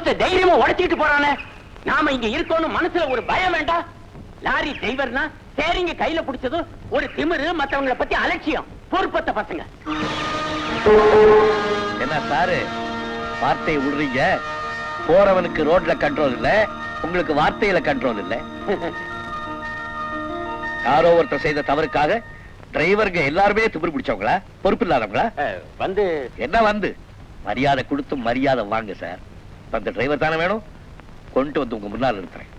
பாலத்தை தைரியமா உடைச்சிட்டு போறானே, நாம இங்க இருக்கோம்னு மனசுல ஒரு பயம் வேண்டாம்? லாரி டிரைவர்னா சரிங்க கையில பிடிச்சதும் ஒரு திமிரு, மத்தவங்களை பத்தி அலட்சியம். பொறுப்பத்த பசங்க. என்ன சாரு வார்த்தையை விடுறீங்க? போறவனுக்கு ரோட்ல கண்ட்ரோல் இல்ல, உங்களுக்கு வார்த்தையில கண்ட்ரோல் இல்ல. யாரோ ஒருத்தர் செய்த தவறுக்காக டிரைவருங்க எல்லாருமே திமிரு பிடிச்சவங்களா? பொறுப்பு இல்லாதவங்களா? வந்து என்ன வந்து மரியாதை கொடுத்து மரியாதை வாங்க சார். அந்த டிரைவர் தானே வேணும், கொண்டு வந்து உங்க முன்னால் இருக்கிறேன்.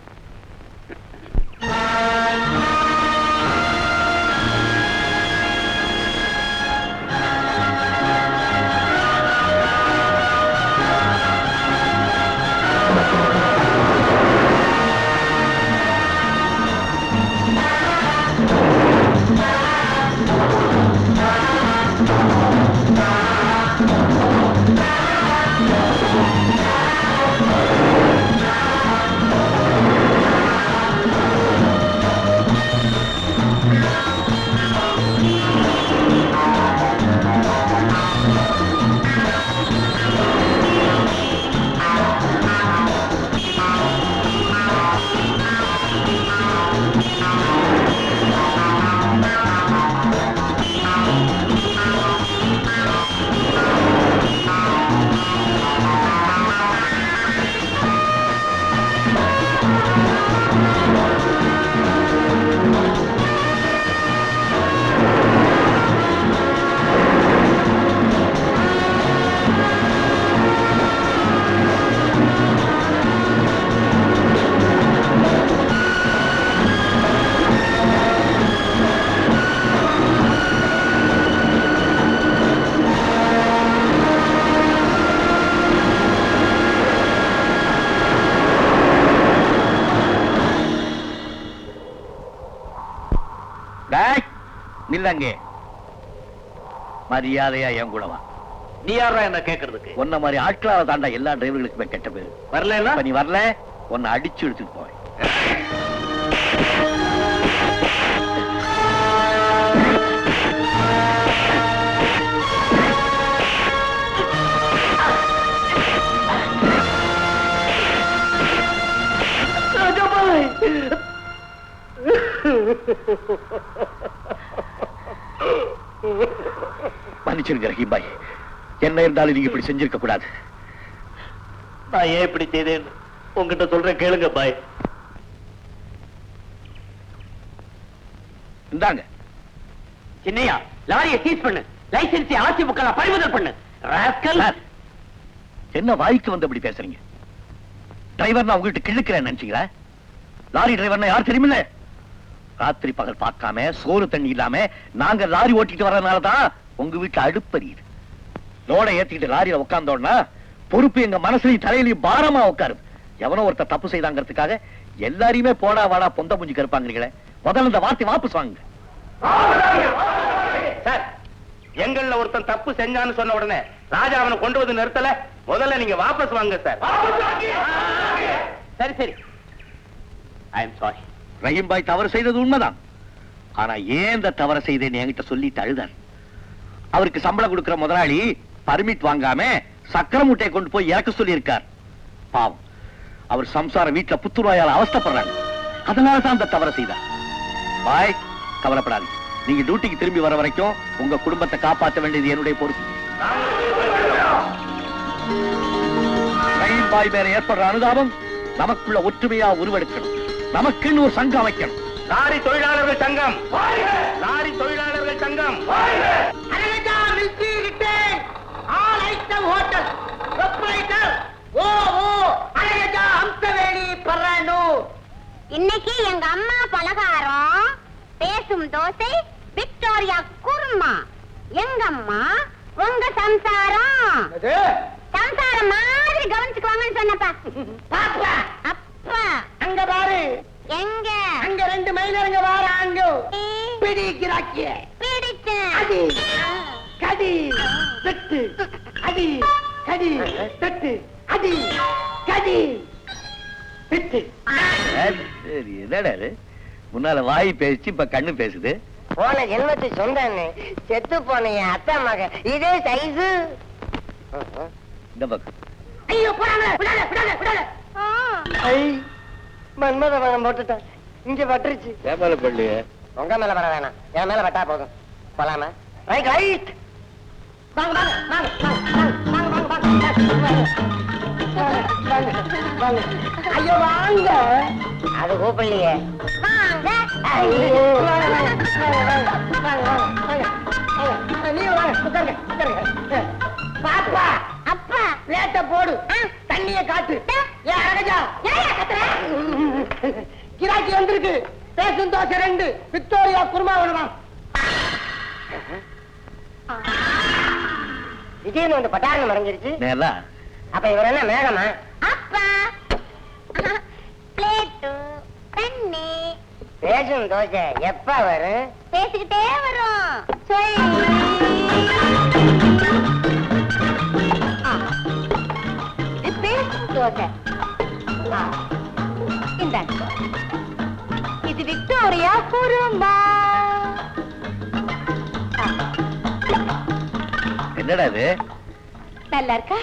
நில்லங்கே, மரியாதையா என் கூட வா. நீ யாரா என்ன கேட்கறதுக்கு? உன்ன மாதிரி ஆட்களால தாண்டா எல்லா டிரைவர்களுக்குமே கெட்ட பேரு. வரல நீ வரல, உன்னை அடிச்சு எடுத்துட்டு போய். மன்னிச்சிருங்க ரஹீம் பாய், என்ன இருந்தாலும் நீங்க இப்படி செஞ்சிருக்க கூடாது. நான் ஏன் இப்படி செய்தேன் உங்ககிட்ட சொல்றேன், கேளுங்க பாய். இந்தாங்க சின்னையா, லாரியை சீஸ் பண்ணு, லைசென்ஸை ஆட்சி புக்கெல்லாம் பறிமுதல் பண்ணு. ராஸ்கல், என்ன வாய்க்கு வந்து அப்படி பேசுறீங்க? டிரைவர் நான் உங்ககிட்ட கிழக்கிறேன் நினைச்சீங்களா? லாரி டிரைவர்னா யார் தெரியுமில்ல? ராத்திரி பகல் பார்க்காம சோறு தண்ணி இல்லாம நாங்க லாரி ஓட்டிட்டு வர்றதுனாலதான் உங்க வீட்டுல அடுப்பறியுது. லோட ஏத்திக்கிட்டு லாரியில உட்கார்ந்தோம்னா பொறுப்பு எங்க மனசுலயும் தலையிலையும் பாரமா உட்காருது. எவனோ ஒருத்தர் தப்பு செய்தாங்கிறதுக்காக எல்லாரையுமே போடா வாடா பொந்த புஞ்சி கருப்பாங்கிறீங்களே, முதல்ல இந்த வார்த்தை வாபஸ் வாங்க. சார், எங்கள்ல ஒருத்தன் தப்பு செஞ்சான்னு சொன்ன உடனே ராஜா அவனை கொண்டு வந்து நிறுத்தல, முதல்ல நீங்க வாபஸ் வாங்க சார். சரி சரி, ஐ எம் சாரி. ரஹீம் பாய் தவறு செய்தது உண்மைதான். ஆனா ஏன் இந்த தவறு செய்தேன்னு என்கிட்ட சொல்லிட்டு அழுதார். அவருக்கு சம்பளம் கொடுக்கிற முதலாளி பர்மிட் வாங்காம சக்கர மூட்டையை கொண்டு போய் இறக்க சொல்லி இருக்கார். பாவம், அவர் சம்சார வீட்டுல புத்துநோயால அவஸ்தைப்படுறாங்க. அதனாலதான் அந்த தவறு செய்தார். பாய், கவலைப்படாது. நீங்க டியூட்டிக்கு திரும்பி வர வரைக்கும் உங்க குடும்பத்தை காப்பாற்ற வேண்டியது என்னுடைய பொறுப்பு. ரஹீம் பாய் மேல ஏற்படுற அனுதாபம் நமக்குள்ள ஒற்றுமையா உருவெடுக்கணும். நமக்குன்னு ஒரு சங்கம் அமைக்கணும். லாரி தொழிலாளர்கள் சங்கம், லாரி தொழிலாளர்கள் சங்கம். இன்னைக்கு எங்க அம்மா பலகாரம் பேசும் தோசை விக்டோரியா குருமா. எங்க அம்மா உங்க சம்சாரம் சம்சாரம் மாதிரி கவனிச்சுக்குவாங்கன்னு சொன்னப்பா. அப்பா அங்க பாரு, எங்க அங்க 2 மைலருங்க வாராங்க. பிடிக்கிறாக்கிய பிடிச்சு அடி கடி வெட்டு, அடி கடி வெட்டு, அடி கடி வெட்டு. சரி, என்னடா முன்னால வாய் பேசி இப்ப கண்ணு பேசுது. போன ஜென்மத்து சொந்தன்னு செத்து போன என் அத்தா மக இதே சைஸு. இந்த பக்கம் ஐயோ போறாங்க, விடாத விடாத விடாத. ஐ மன்மத வனம் போட்டுட்டேன், இங்க பட்டுருச்சு. ஏமால பள்ளி உங்க மேல வர வேணாம், என் மேல வட்டா போதும். போலாமா? Right right. வாங்க வாங்க வாங்க வாங்க வாங்க வாங்க வாங்க வாங்க. ஐயோ வாங்க. அது கூப்பிடலையே. வாங்க. ஐயோ வாங்க வாங்க வாங்க வாங்க வாங்க. நீ வாங்க, உட்காருங்க உட்காருங்க. பாப்பா அப்பா. பிளேட்ட போடு, தண்ணிய காட்டு. ஏன் அரகஜா கிராக்கி வந்திருக்கு. பேசும் தோசை 2, விக்டோரியா குருமா வேணுமா? விஜயன் வந்து பட்டாரணம் மறைஞ்சிருச்சு. நேரா அப்ப இவர் என்ன மேகமா? அப்பா. பிளேட்டு, தண்ணி. பேசும் தோசை எப்ப வரும்? பேசிக்கிட்டே வரும். சொல். இது பேசும் தோசை. இந்தாங்க. இது விக்டோரியா குருமா. என்னடா இது? நல்லா இருக்கா?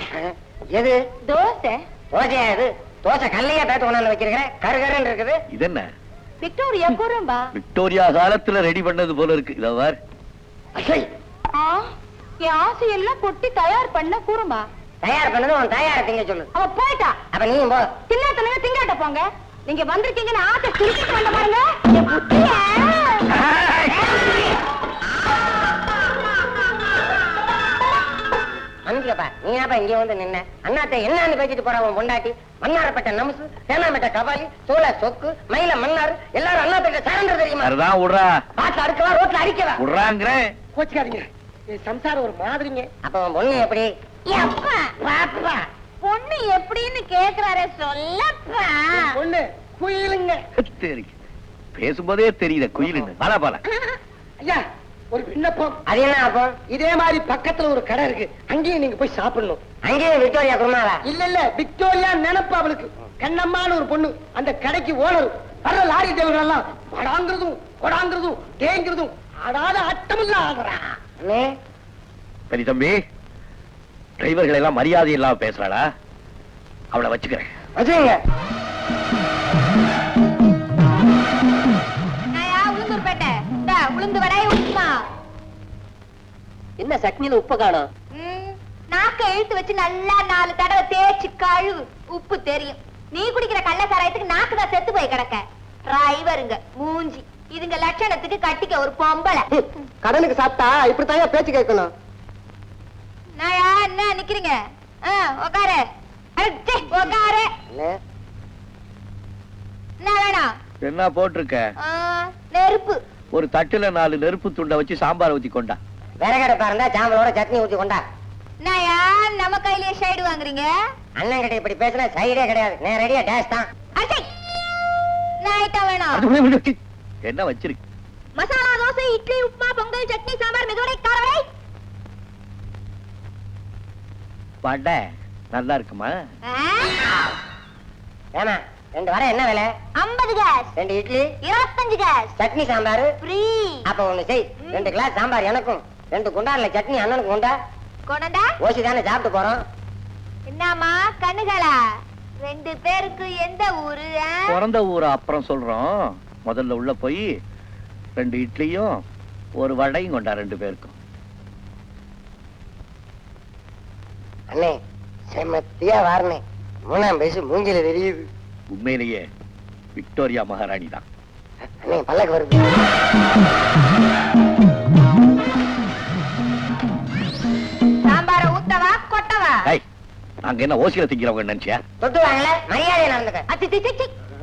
எது தோசை. தோசையா? இது தோசை கல்லையா பேத்து கொண்டாந்து வச்சிருக்கிறேன், கருகருன்னு இருக்குது. இது என்ன? விக்டோரியா குருமா. விக்டோரியா காலத்துல ரெடி பண்ணது போல இருக்கு. இத பார். அசை என் ஆசையெல்லாம் கொட்டி தயார் பண்ண குருமா. தயார் பண்ணது உன் தயார திங்க சொல்லு. அவ போயிட்டா. அப்ப நீயும் போ. தின்னாத்தனங்க திங்காட்ட போங்க. நீங்க வந்திருக்கீங்கன்னு ஆசை திருப்பி பண்ண பாருங்க. என் புத்திய. அனுப்பிக்கப்பா, நீ ஏப்பா இங்க வந்து நின்ன? அண்ணாத்த என்னன்னு பேசிட்டு போற உன் பொண்டாட்டி? மன்னாரப்பட்ட நம்சு, தேனாம்பட்ட கபாலி, சோழ சொக்கு, மயில மன்னாரு எல்லாரும் அண்ணாத்த சரண்டர் தெரியுமா? அதுதான் விடுறா. பாட்டு அறுக்கவா, ரோட்ல அடிக்கவா? விடுறாங்கிறேன். கோச்சுக்காதீங்க, சம்சாரம் ஒரு மாதிரிங்க. அப்ப உன் பொண்ணு எப்படி? எப்பா பாப்பா பொண்ணு எப்படின்னு கேக்குறாரே சொல்லப்பா. பொண்ணு குயிலுங்க. தெரியும். பேசும்போதே தெரியுத குயிலுன்னு. பாலா பாலா. ஐயா ஒரு விண்ணப்பம். அது என்ன அப்போ? இதே மாதிரி பக்கத்துல ஒரு கடை இருக்கு, அங்கேயும் நீங்க போய் சாப்பிடணும். அங்கேயும் விக்டோரியா குருமாவா? இல்ல இல்ல, விக்டோரியா நினைப்பு அவளுக்கு. கண்ணம்மான்னு ஒரு பொண்ணு அந்த கடைக்கு ஓனர். வர்ற லாரி டிரைவர் எல்லாம் படாங்கிறதும் கொடாங்கிறதும் தேங்கிறதும் ஆடாத அட்டமில்ல ஆடுறா. சரி தம்பி, டிரைவர்கள் எல்லாம் மரியாதை இல்லாம பேசுறாளா? அவளை வச்சுக்கிறேன். வச்சுங்க. உளுந்தூர்பேட்டை உளுந்து வடை உப்புமா. என்ன சட்னியில உப்பு காணும்? நாக்க இழுத்து வச்சு நல்லா 4 தடவை தேய்ச்சி கழுவு. உப்பு தெரியும். நீ குடிக்கிற கள்ள சாராயத்துக்கு நாக்கு தான் செத்து போய் கிடக்க. டிரைவருங்க மூஞ்சி இதுங்க லட்சணத்துக்கு கட்டிக்க ஒரு பொம்பளை. கடனுக்கு சாப்பிட்டா இப்படித்தான் பேச்சு கேட்கணும். நாயா என்ன நிக்கிறீங்க? உக்காரு. உக்காரு. என்ன வேணும்? என்ன போட்டிருக்க? நெருப்பு. ஒரு தட்டுல 4 நெருப்பு துண்டை வச்சு சாம்பார் ஊத்தி கொண்டா. விறகடுப்பா இருந்தா சாம்பலோட சட்னி ஊத்தி கொண்டா. நாயா நம்ம கையிலேயே சைடு வாங்குறீங்க? அண்ணன் கிட்ட இப்படி பேசினா சைடே கிடையாது, நேரடியா டேஷ் தான். நாய்ட்டா வேணும். என்ன வச்சிருக்கு? மசாலா தோசை, இட்லி, உப்புமா, பொங்கல், சட்னி, சாம்பார், மெதுவடை, காரவடை. வடை நல்லா இருக்குமா? ஏமா 2 வடை என்ன விலை? 50 காசு. 2 இட்லி 25 காசு. சட்னி சாம்பார் ஃப்ரீ. அப்ப ஒண்ணு செய், 2 கிளாஸ் சாம்பார் எனக்கும், 2 குண்டான்ல சட்னி அண்ணனுக்கு கொண்டா. கொண்டா. ஓசி தானே சாப்பிட்டு போறோம். என்னம்மா கண்ணுகளா? 2 பேருக்கு எந்த ஊரு? பிறந்த ஊரை அப்புறம் சொல்றோம். முதல்ல உள்ள போய் 2 இட்லியும் 1 வடையும் கொண்டா 2 பேருக்கும். அண்ணே செம்மத்தியா வாரணே, 3ஆம் வயசு மூஞ்சில தெரியுது. உண்மையிலேயே விக்டோரியா மகாராணி தான். அண்ணே பல்லக்கு வருது. சாம்பார ஊத்தவா கொட்டவா? நாங்க என்ன ஓசியில திங்கிறவங்க நினைச்சியா? தொட்டு வாங்கல, மரியாதை நடந்துக்க. அத்தி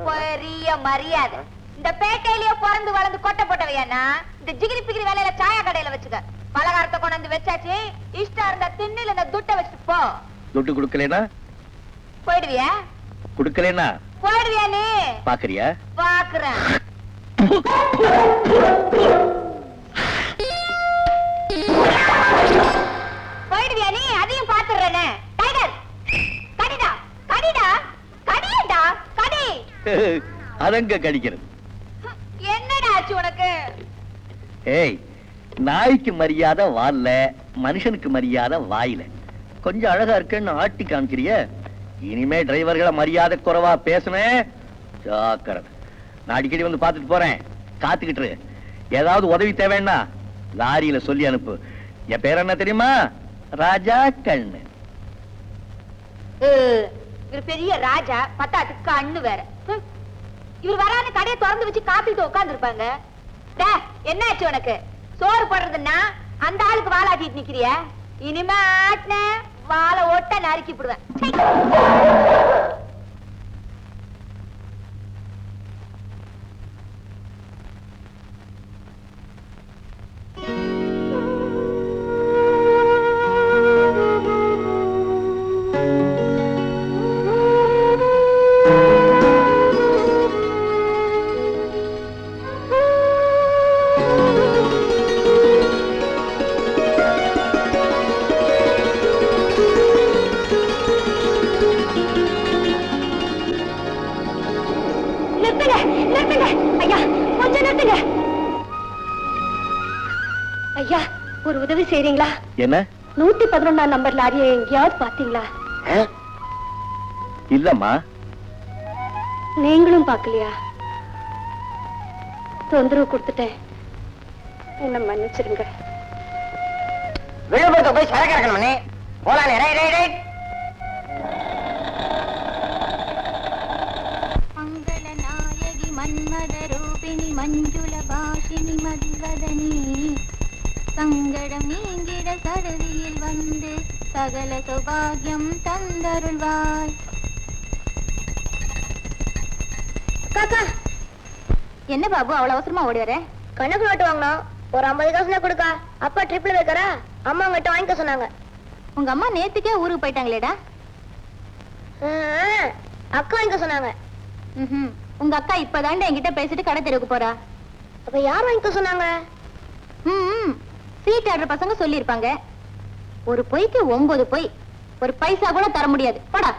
பெரிய மரியாதை. இந்த பேட்டையிலேயே பிறந்து வளர்ந்து கொட்டை போட்டவையானா இந்த ஜிகிரி பிகிரி வேலையில சாயா கடையில வச்சுக்க. பலகாரத்தை கொண்டு வச்சாச்சு, இஷ்டம் இருந்த திண்ணில இந்த துட்டை வச்சுட்டு போ. துட்டு கொடுக்கலனா போயிடுவியா? கொடுக்கலனா போயிடுவியா? நீ பாக்குறியா? பாக்குறேன். போயிடுவியா? நீ அதையும் பாத்துறேனே. டைகர் கடிடா கடிடா கடிடா கடி. அதங்க கடிக்கிறது. என்னடா ஆச்சு உனக்கு? ஏய், நாய்க்கு மரியாதை வால்ல, மனுஷனுக்கு மரியாதை வாயில. கொஞ்சம் அழகா இருக்குன்னு ஆட்டி காமிக்கிறிய, இனிமே டிரைவர்களை மரியாதை குறைவா பேசுனேன் ஜாக்கிரதை. நான் அடிக்கடி வந்து பார்த்துட்டு போறேன், காத்துக்கிட்டு. ஏதாவது உதவி தேவைன்னா லாரியில சொல்லி அனுப்பு. என் பேர் என்ன தெரியுமா? ராஜா கண்ணு. இவர் பெரிய ராஜா, பத்தாத்துக்கு கண்ணு வேற. இவர் வராத கடையை திறந்து வச்சு காத்துக்கிட்டு உட்கார்ந்து இருப்பாங்க. என்னாச்சு உனக்கு? சோறு போடுறதுன்னா அந்த ஆளுக்கு வாழாட்டிட்டு நிக்கிறிய. இனிமே ஆட்டின வாழை ஓட்ட நறுக்கி விடுவேன். ஐயா, ஒரு உதவி செய்றீங்களா? என்ன? 111 நம்பர் லாரியை எங்கேயாவது பாத்தீங்களா? இல்லம்மா. நீங்களும் பாக்கலையா? தொந்தரவு கொடுத்துட்டேன், என்ன மன்னிச்சிருங்க. விழுப்புரத்தை போய் சரக்கு இறக்கணும்னே. போலானே. Right right right. மங்கள நாயகி மன்மத ரூபிணி மஞ்சுள பாஷினி மதிவதனி சங்கடம் நீங்கிட சரதியில் வந்து சகல சௌபாகியம் தந்தருள்வாய். காக்கா, என்ன பாபு அவ்வளவு அவசரமா ஓடி வர? கணக்கு நோட்டு வாங்கணும், ஒரு 50 காசுல கொடுக்கா. அப்பா ட்ரிப்ல வைக்கிறா, அம்மா உங்ககிட்ட வாங்கிக்க சொன்னாங்க. உங்க அம்மா நேத்துக்கே ஊருக்கு போயிட்டாங்களேடா. அக்கா வாங்கிக்க சொன்னாங்க. உங்க அக்கா இப்பதாண்ட என்கிட்ட பேசிட்டு கடை தெருவுக்கு போறா. அப்ப யார் வாங்கிக்க சொன்னாங்க? சீட் ஆடுற பசங்க சொல்லி இருப்பாங்க. ஒரு பொய்க்கு 9 பொய், ஒரு பைசா கூட தர முடியாது. போடா.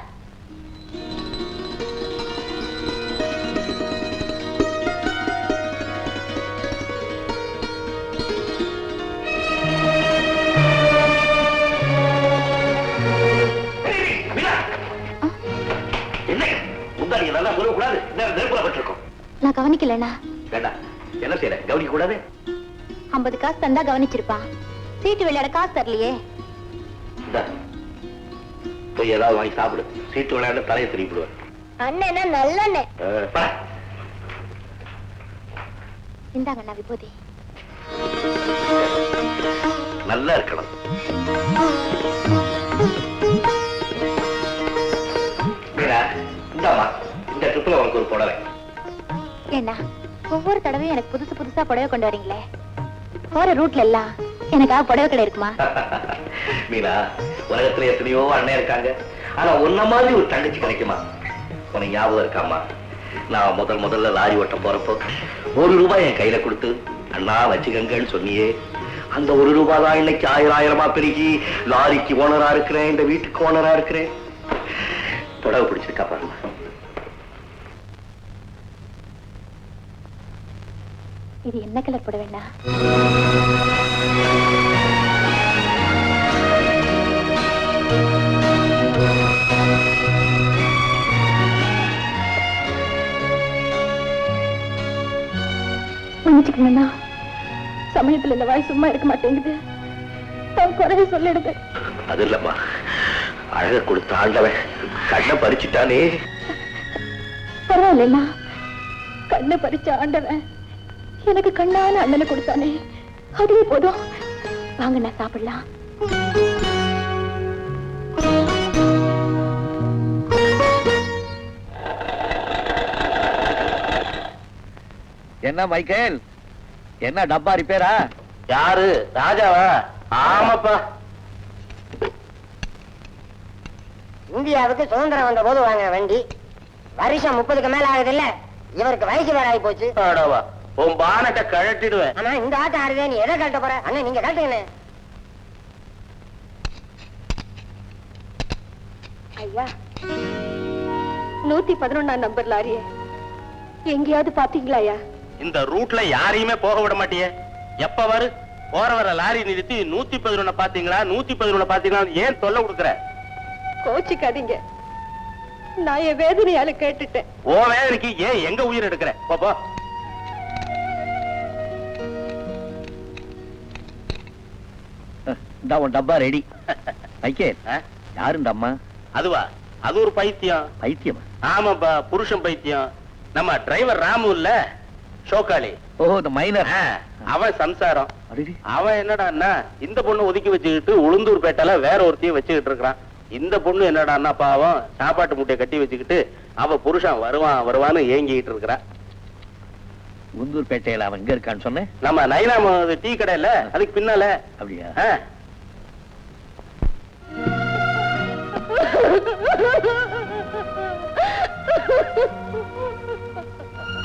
நான் கவனிக்கலண்ணா. என்ன செய்யற? கவனிக்க கூடாது. 50 காசு தந்தா கவனிச்சிருப்பான். சீட்டு விளையாட காசு தரலையே. போய் ஏதாவது வாங்கி சாப்பிடு. சீட்டு விளையாட தலையை திருப்பிடுவேன். அண்ணன் நல்ல இந்தாங்கண்ணா விபூதி. நல்லா இருக்கணும். இந்தாமா, இந்த ட்ரிப்ல உனக்கு ஒரு புடவை. என்ன ஒவ்வொரு தடவையும் எனக்கு புதுசு புதுசா புடவை கொண்டு வரீங்களே? போற ரூட்ல எல்லாம் எனக்காக புடவை கடை இருக்குமா? மீனா, உலகத்துல எத்தனையோ அண்ணன் இருக்காங்க, ஆனா உன்ன மாதிரி ஒரு தங்கச்சி கிடைக்குமா? உனக்கு ஞாபகம் இருக்காமா? நான் முதல்ல லாரி ஓட்ட போறப்போ 1 ரூபாய் என் கையில கொடுத்து அண்ணா வச்சுக்கங்கன்னு சொன்னியே. அந்த 1 ரூபாய் தான் இன்னைக்கு 1000 பெருகி லாரிக்கு ஓனரா இருக்கிறேன், இந்த வீட்டுக்கு ஓனரா இருக்கிறேன். புடவை பிடிச்சிருக்கா பாருங்க. இது என்ன கலர் புடவைண்ணா? மன்னிச்சுக்கணும்னா, சமயத்துல இந்த வாய் சும்மா இருக்க மாட்டேங்குது. குறைய சொல்லிடுது. அது இல்லம்மா, அழக கொடுத்த ஆண்டவன் கண்ணை பறிச்சுட்டானே. பரவாயில்ல, கண்ணை பறிச்ச ஆண்டவன் எனக்கு கண்ணான அண்ணனை கொடுத்தானே, அதுவே போதும். வாங்க நான் சாப்பிடலாம். என்ன மைக்கேல், என்ன டப்பா ரிப்பேரா? யாரு? ராஜாவா? ஆமாப்பா. இந்தியாவுக்கு சுதந்திரம் வந்த போது வாங்க வண்டி. வருஷம் 30க்கு மேல ஆகுது இல்ல, இவருக்கு வயசு வேற ஆகி போச்சு. உன் பானட்டை கழட்டிடுவேன். ஆனா இந்த ஆட்டம் ஆறுதே, நீ எதை கழட்ட போற? அண்ணன் நீங்க கழட்டுங்க. ஐயா, 111 நம்பர் லாரிய எங்கேயாவது பாத்தீங்களா? ஐயா, இந்த ரூட்ல யாரையுமே போக விட மாட்டியே. எப்ப வரு போற வர லாரி நிறுத்தி 111 பாத்தீங்களா 111 பாத்தீங்களா ஏன் தொல்லை கொடுக்குற? கோச்சிக்காதீங்க. நான் என் வேதனையால கேட்டுட்டேன். ஓ வேதனைக்கு ஏன் எங்க உயிர் எடுக்கிற? பாப்பா இந்த உன் டப்பா ரெடி. ஐக்கே யாரு இந்த அம்மா? அதுவா? அது ஒரு பைத்தியம். பைத்தியம்? ஆமாப்பா, புருஷன் பைத்தியம். நம்ம டிரைவர் ராமு இல்ல, ஷோக்காளி. ஓஹோ, இந்த மைனர். அவன் சம்சாரம். அவன் என்னடான்னா இந்த பொண்ணு ஒதுக்கி வச்சுக்கிட்டு உளுந்தூர் பேட்டால வேற ஒருத்தையும் வச்சுக்கிட்டு இருக்கிறான். இந்த பொண்ணு என்னடான்னா பாவம் சாப்பாட்டு முட்டையை கட்டி வச்சுக்கிட்டு அவ புருஷன் வருவான்னு ஏங்கிட்டு இருக்கிறா. உளுந்தூர் பேட்டையில அவன் எங்க இருக்கான்னு சொன்ன? நம்ம நைனாம டீ கடை இல்ல, அதுக்கு பின்னால. அப்படியா?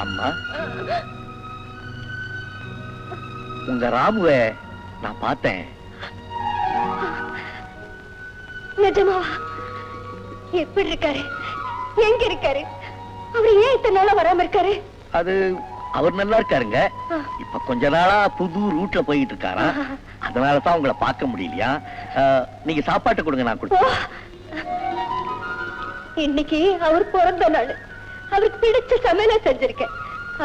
அம்மா, உங்க ராமுவ நான் பார்த்தேன். நிஜமாவா? எப்படி இருக்காரு? எங்க இருக்காரு? அவர் ஏன் இத்தனை நாளா வராம இருக்காரு? அது அவர் நல்லா இருக்காருங்க. இப்ப கொஞ்ச நாளா புது ரூட்ல போயிட்டு இருக்காரா, அதனாலதான் உங்களை பார்க்க முடியலையா. நீங்க சாப்பாட்டு கொடுங்க, நான் கொடுப்பேன். இன்னைக்கு அவர் பிறந்த நாள். அவருக்கு பிடிச்ச சமையல செஞ்சிருக்கேன்.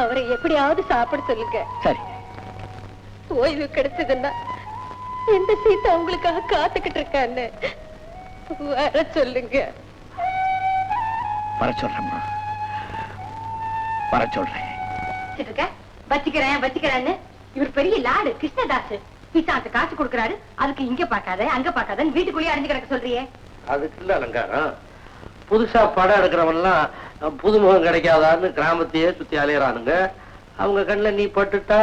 அவரை எப்படியாவது சாப்பிட சொல்லுங்க. சரி. ஓய்வு கிடைச்சதுன்னா எந்த சீதா உங்களுக்காக காத்துக்கிட்டு இருக்கான்னு வர சொல்லுங்க. வர சொல்றேம்மா, வர சொல்றேன். வச்சுக்கிறேன்னு இவர் பெரிய லாடு கிருஷ்ணதாஸ் பிசாசு காசு கொடுக்கறாரு. அதுக்கு இங்க பாக்காத அங்க பாக்காதன்னு வீட்டுக்குள்ளேயே அடைஞ்சு கிடக்க சொல்றியே. அதுக்கு இல்ல அலங்காரம். புதுசா படம் எடுக்கிறவன்லாம் புதுமுகம் கிடைக்காதான்னு கிராமத்தையே சுத்தி அலையறானுங்க. அவங்க கண்ணுல நீ பட்டுட்டா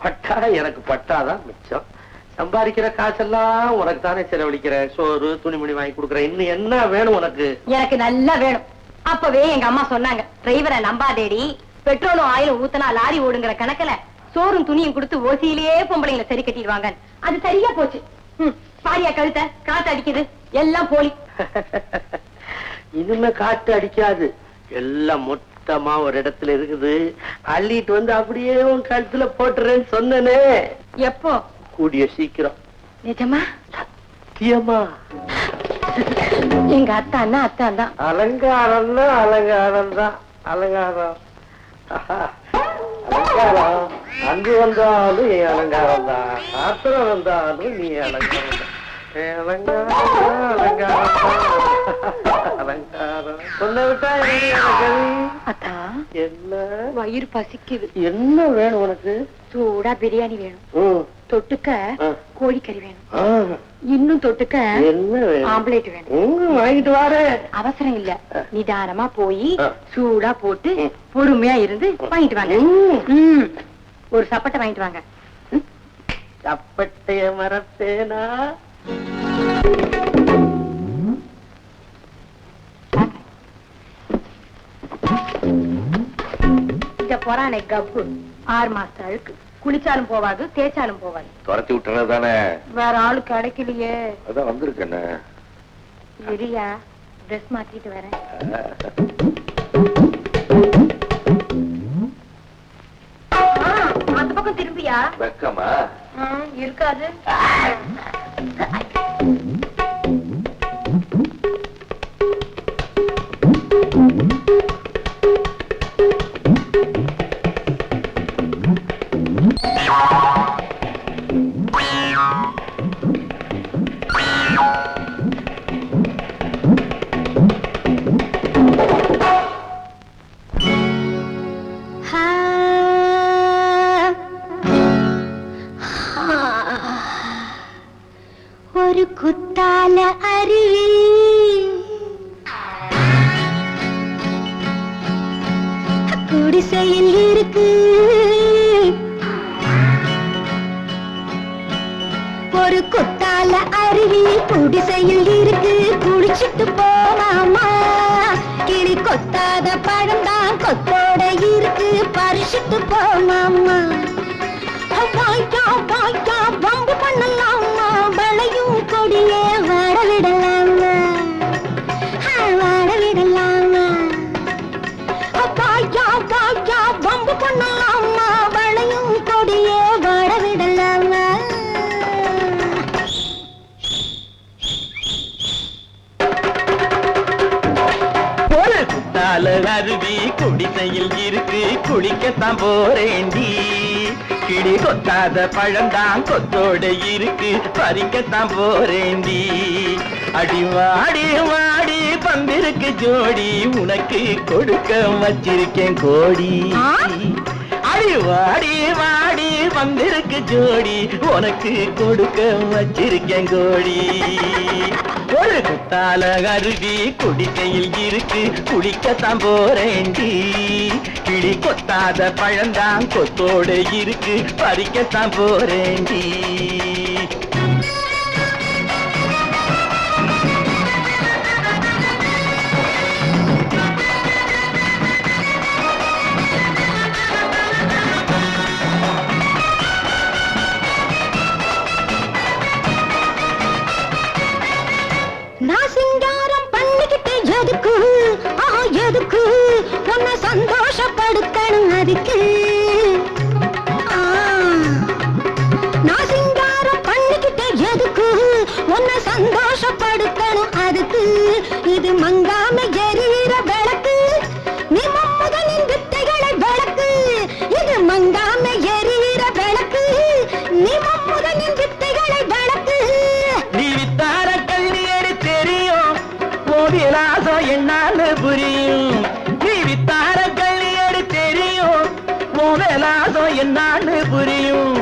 பட்டா எனக்கு பட்டாதான் மிச்சம். சம்பாதிக்கிற காசெல்லாம் உனக்கு தானே செலவழிக்கிற. சோறு துணிமணி வாங்கி கொடுக்குற. இன்னும் என்ன வேணும் உனக்கு? எனக்கு நல்லா வேணும். அப்பவே எங்க அம்மா சொன்னாங்க, டிரைவரை நம்பாதேடி, பெட்ரோலும் ஆயிலும் ஊத்தனா லாரி ஓடுங்கிற கணக்குல சோறும் துணியும் கொடுத்து ஓசியிலேயே பொம்பளைங்களை சரி கட்டிடுவாங்க. அது சரியா போச்சு. பாரியா கழுத்த காத்து அடிக்குது, எல்லாம் போலி. இனிமே காட்டு அடிக்காது, எல்லாம் மொத்தமா ஒரு இடத்துல இருக்குது. அள்ளிட்டு வந்து அப்படியே உன் கழுத்துல போட்டுறேன்னு சொன்னனே. எப்போ? கூடிய சீக்கிரம். நிஜமா? சத்தியமா. எங்க அத்தான் தான். அலங்காரம்னா அலங்காரம் தான். அலங்காரம் அலங்காரம் அங்கு வந்தாலும் என் அலங்காரம் தான். ஆத்திரம் வந்தாலும் நீ அலங்காரம் தான். அலங்காரம் அலங்காரம் சொன்ன விட்டா என்ன? வயிறு பசிக்குது. என்ன வேணும் உனக்கு? சூடா பிரியாணி வேணும். தொட்டுக்க கோழிக்கறி வேணும். இன்னும் தொட்டுக்க என்ன வேணும்? ஆம்லேட் வேணும். வாங்கிட்டு வார. அவசரம் இல்ல, நிதானமா போய் சூடா போட்டு பொறுமையா இருந்து வாங்கிட்டு வாங்க. ஒரு சப்பட்டை வாங்கிட்டு வாங்க. சப்பட்டைய மறப்பேனா? போறானே கப்பு 6 மாசம் அழுக்கு. குளிச்சாலும் போவாது, தேய்ச்சாலும் போவாது. துரத்தி விட்டுறதானே? வேற ஆளு கிடைக்கலையே. அதான் வந்திருக்கேன்னு. சரியா, ட்ரெஸ் மாத்திட்டு வரேன். அந்த பக்கம் திரும்பியா? வெக்கமா இருக்காது. ஒரு குத்தால அருவி குடிசையில் இருக்கு. ஒரு குத்தால அருவி குடிசையில் இருக்கு. குளிச்சுட்டு போனாமா. கிளி கொத்தாத பழம்தான் கொத்தோட இருக்கு. பறிச்சுட்டு போனாமா. வாய்க்கா வாய்க்கா வம்பு பண்ணலாமா. வளையும் கொடியே வாட விடலாமா. வாட விடலாமா. வாய்க்கா வாய்க்கா வம்பு பண்ணலாமா. வளையும் கொடியே வாட விடலாமா. இருக்கு குளிக்கத்தான் போறேண்டி. கிளி கொத்தாத பழந்தான் கொத்தோட இருக்கு பறிக்கத்தான் போறேண்டி. அடி வாடி வாடி பந்திருக்கு ஜோடி உனக்கு கொடுக்க வச்சிருக்கேன் கோடி. அடி வாடி வாடி வந்திருக்கு ஜோடி உனக்கு கொடுக்க வச்சிருக்கேன் கோடி. ஒரு குத்தால அருவி குடிக்கையில் இருக்கு குளிக்கத்தான் போறேண்டி. கிளி கொத்தாத பழந்தான் கொத்தோட இருக்கு பறிக்கத்தான் போறேண்டி. நான் சிங்காரம் பண்ணிக்கிட்டு எதுக்கு எதுக்கு உன்னை சந்தோஷப்படுத்தணும் அதுக்கு. நான் சிங்காரம் பண்ணிக்கிட்டு எதுக்கு உன்னை சந்தோஷப்படுத்தணும் அதுக்கு. இது மங்காம எரியிற விளக்கு நீ மம்முதனின் வித்தைகளை விளக்கு. இது மங்காம எரியிற விளக்கு நீ மம்முதனின் வித்தைகளை விளக்கு. நீ வித்தார கல்வியடி தெரியும் விலாசம் என்னான்னு புரியும். நீ வித்தார கல்வியடி தெரியும் விலாசம் என்னான்னு புரியும்.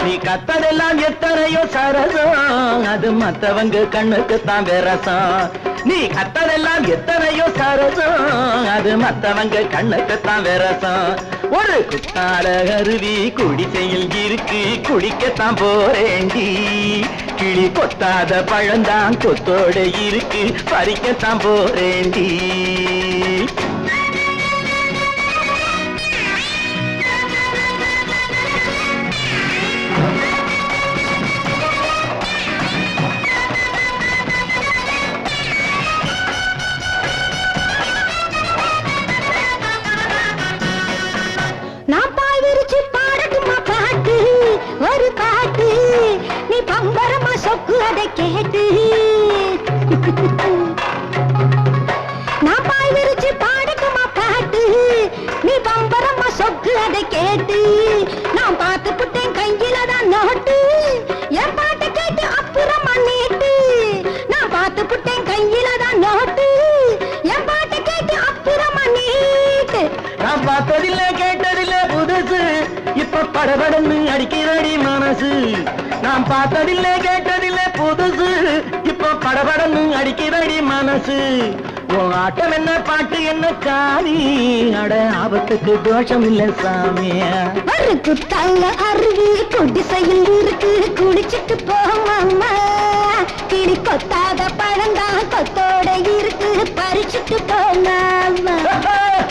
நீ கத்ததெல்லாம் எத்தனையோ சரசம் அது மத்தவங்க கண்ணுக்கு தான் விரசம். நீ கத்ததெல்லாம் எத்தனையோ சரசம் அது மத்தவங்க கண்ணுக்கு தான் விரசம். ஒரு குத்தால அருவி குடிசையில் இருக்கு குளிக்கத்தான் போறேண்டி. கிளி கொத்தாத பழந்தான் கொத்தோட இருக்கு பறிக்கத்தான் போறேண்டி. நான் பாய் விரிச்சு பாடட்டுமா பாட்டு ஒரு பாட்டு நீ பம்பரமா சொக்கு அதை கேட்டு. நான் பாய் விரிச்சு பாடட்டுமா பாட்டு நீ பம்பரமா சொக்கு அதை கேட்டு. நான் பார்த்து புட்டேன் கையில தான் நோட்டு என் பாட்டை கேட்டு அப்புறமா நீட்டு. நான் பார்த்து புட்டேன் கையில தான் நோட்டு என் பாட்டை கேட்டு அப்புறமா நீட்டு. நான் பார்த்ததில்லை கேட்டதில்லை புதுசு இப்ப படபடன்னு அடிக்கிறடி மனசு. நான் பார்த்ததில்லை கேட்டதில்லை புதுசு இப்ப படபடன்னு அடிக்கிறடி மனசு. உன் ஆட்டம் என்ன பாட்டு என்ன காரி அட ஆபத்துக்கு தோஷம் இல்ல சாமியா. ஒரு குத்தால அருவி குடிசையில் இருக்கு குளிச்சுட்டு போமாமா. கிளி கொத்தாத பழந்தான் கொத்தோட இருக்கு பறிச்சுட்டு போமாமா.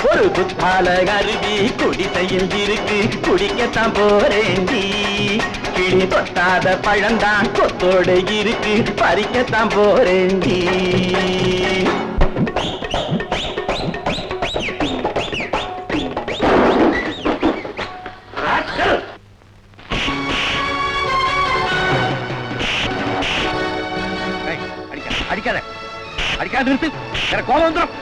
ஒரு குத்தால அருவி குடிசையில் இருக்கு குடிக்கத்தான் போறேண்டி. கிளி கொத்தாத பழந்தான் கொத்தோட இருக்கு பறிக்கத்தான் போறேண்டி. அடிக்காத அடிக்காத நிறுத்து வேற கோபம் வந்துடும்.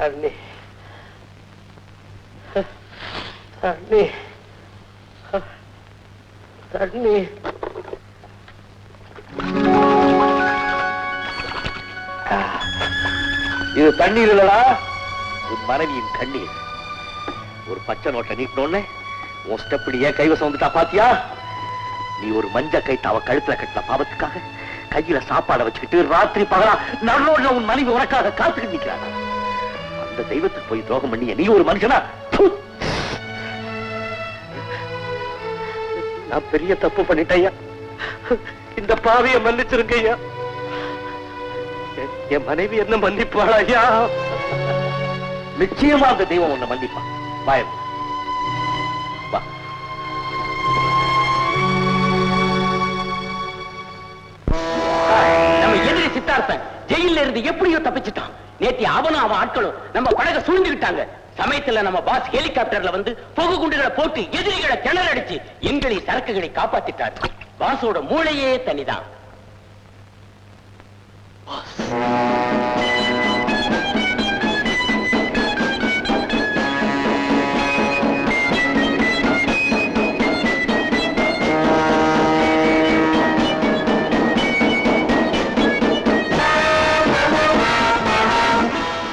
அண்ணி அண்ணி அண்ணி இது தண்ணீர் இல்லடா உன் மனைவியின் கண்ணீர். ஒரு பச்சை நோட்டை நீட்டினோன்னு உன் ஸ்டெப்டி ஏன் கைவசம் வந்துட்டா பாத்தியா? நீ ஒரு மஞ்ச கைட்டு அவ கழுத்துல கட்டின பாவத்துக்காக கையில சாப்பாடை வச்சுக்கிட்டு ராத்திரி பகலா நடுரோட்ல உன் மனைவி உனக்காக காத்துக்கிட்டு நிக்கிறாங்க. இந்த தெய்வத்துக்கு போய் துரோகம் பண்ணி நீ ஒரு மனுஷனா? நான் பெரிய தப்பு பண்ணிட்டேயா. இந்த பாவியை மன்னிச்சிருங்க ஐயா. என் மனைவி என்ன மன்னிப்பாளா ஐயா? நிச்சயமா அந்த தெய்வம் உன்னை மன்னிப்பான். பயம் வா. நம்ம எதிரி சித்தார்த்தன் ஜெயில இருந்து எப்படியோ தப்பிச்சுட்டான். நேத்தி அவனும் அவன் ஆட்களும் நம்ம படகை சூழ்ந்துகிட்டாங்க. சமயத்துல நம்ம பாஸ் ஹெலிகாப்டர்ல வந்து புகை குண்டுகளை போட்டு எதிரிகளை கிணறடிச்சு எங்களை சரக்குகளை காப்பாத்திட்டார். பாஸோட மூளையே தனிதான்.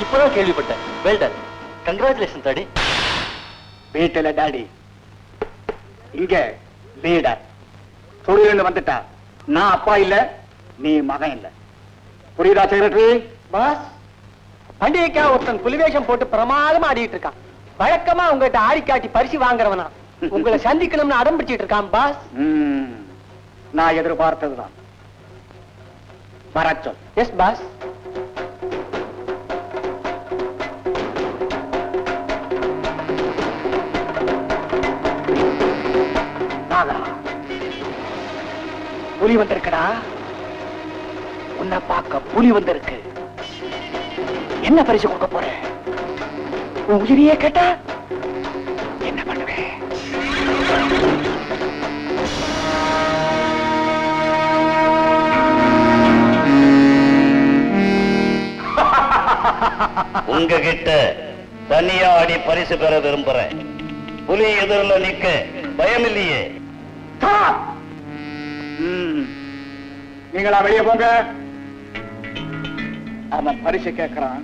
இப்பதான் கேள்விப்பட்டேன். Well done. Congratulation daddy. வீட்டுல டாடி, இங்க லீடர். தொழில் வந்துட்டா நான் அப்பா இல்ல, நீ மகன் இல்ல. புரியுதா செக்ரட்டரி? பாஸ், பண்டிகைக்கா ஒருத்தன் புலிவேஷம் போட்டு பிரமாதமா ஆடிட்டு இருக்கான். வழக்கமா உங்ககிட்ட ஆடி காட்டி பரிசு வாங்குறவனா உங்களை சந்திக்கணும்னு அடம் பிடிச்சிட்டு இருக்கான் பாஸ். நான் எதிர்பார்த்ததுதான். வரச்சொல். S pass. புலி வந்திருக்கடா. உன்னை பார்க்க புலி வந்திருக்கு. என்ன பரிசு கொடுக்க போற? உன் உயிரியே கேட்டா என்ன பண்ணுவேன்? உங்ககிட்ட தனியா ஆடி பரிசு பெற விரும்புறேன். புலி எதிரில் நிக்க பயம் இல்லையே. நீங்களா வெளியே போங்க. அவன் பரிசு கேட்கிறான்,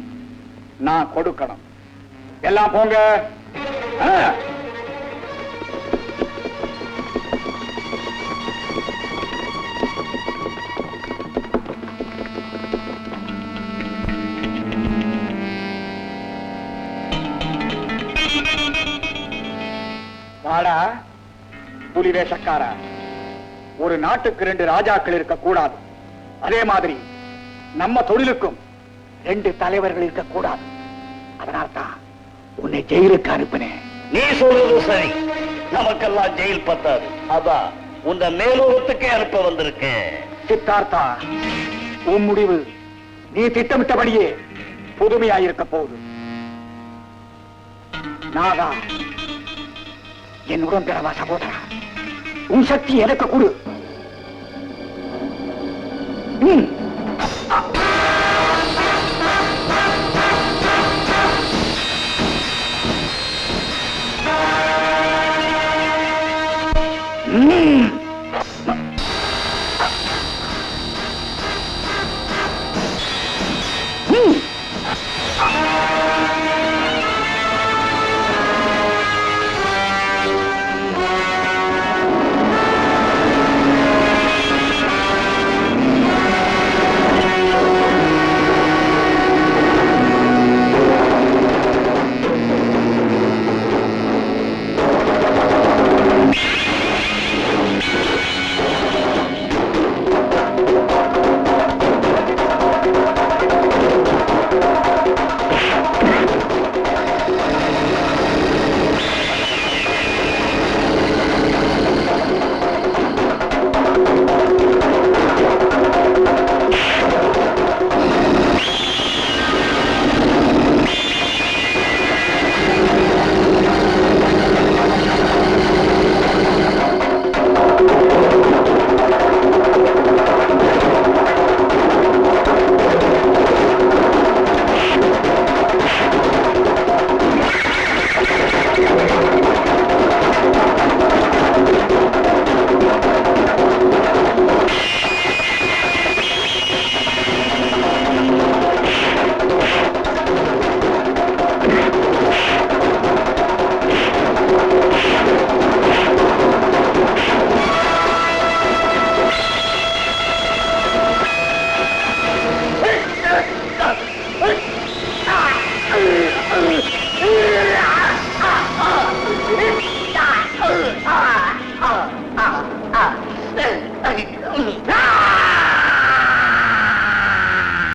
நான் கொடுக்கணும். எல்லாம் போங்க. வாடா புலி வேஷக்காரா. ஒரு நாட்டுக்கு 2 ராஜாக்கள் இருக்க கூடாது. அதே மாதிரி நம்ம தொழிலுக்கும் 2 தலைவர்கள் இருக்க கூடாது. அதனால்தான் உன்னை ஜெயிலுக்கு அனுப்பினேன். நீ சொல்றது சரி. நமக்கெல்லாம் ஜெயில் பத்தாது. அதான் உன்னை மேலோகத்துக்கே அனுப்ப வந்திருக்கேன். சித்தார்த்தா, உன் முடிவு நீ திட்டமிட்டபடியே புதுமையாயிருக்க போகுது. நாதா, என் உடம்பிறவா சகோதரா, உன் சக்தி எனக்கு கொடு. ம்